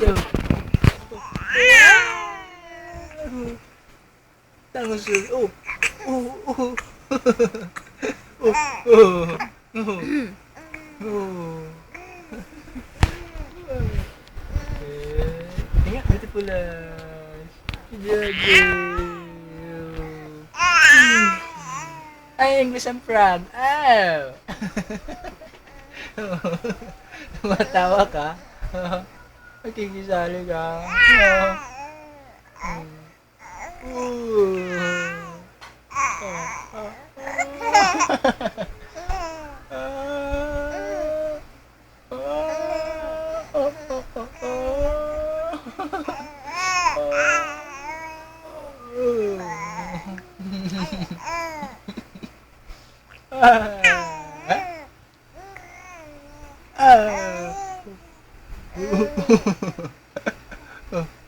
Yo. Tangos yun. Oh. Oh. Oh. Oh. Oh. Oh. Oh. Tingnan, beautiful eyes. Jojo. Ay, English ang frog. Oh. Tumatawa ka? Nakikisali ka?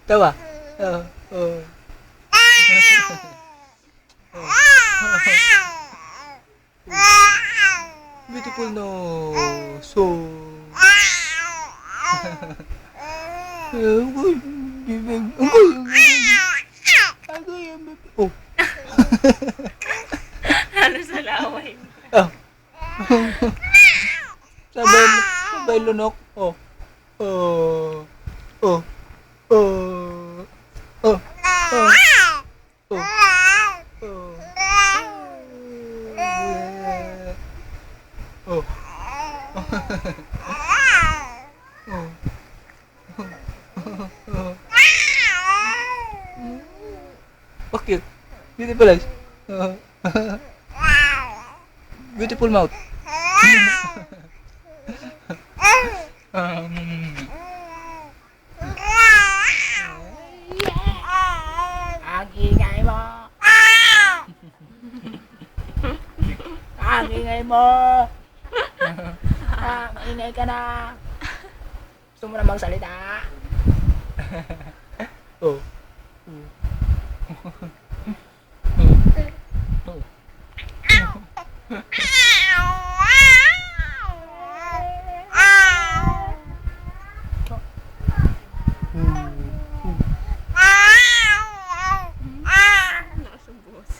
Tawa. Beautiful nose. So. Oh. Ano sa laway? Oh. Sabay lunok. Oh. Oh. Oh. Oh. Oh. Oh. Oh. Oh. Oh. Oh, cute. Beautiful eyes. Beautiful mouth. Ang ingay mo! Ang ingay mo! Ingay ka na! Gusto mo na magsalita? Oh.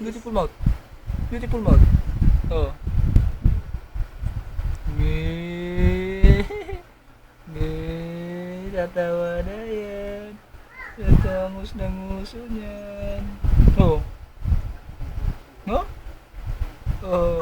Beautiful mouth. Beautiful mouth. Oh. Tatawa na yan. Tatangos ng nguso niyan. Oh. No? Oh.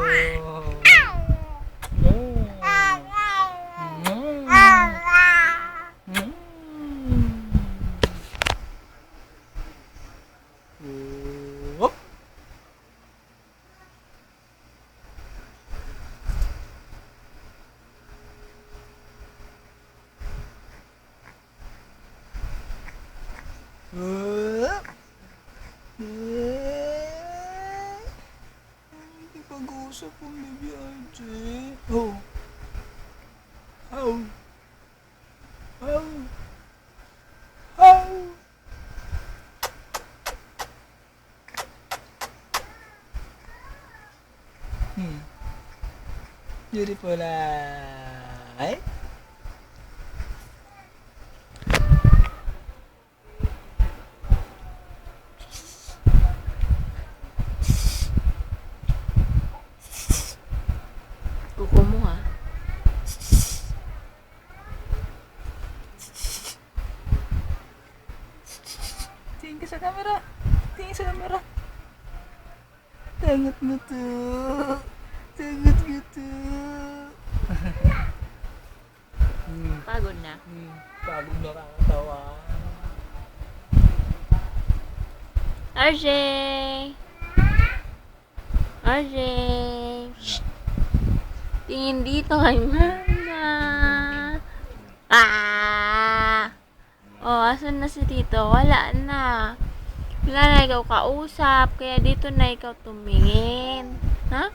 Hindi pag-uusap kong baby RJ. Oh. How? How? How? Beautiful eye. Kuko mo ha. Tingin ka sa camera. Tingin sa camera. Tangat mo to. Tangat mo to. Pagod na. Pagod na kakatawa. RJ! RJ! Shh! Tingin dito kay Mama. Ah! Oh, asan na si Tito? Wala na. Wala na ikaw kausap. Kaya dito na ikaw tumingin. Ha?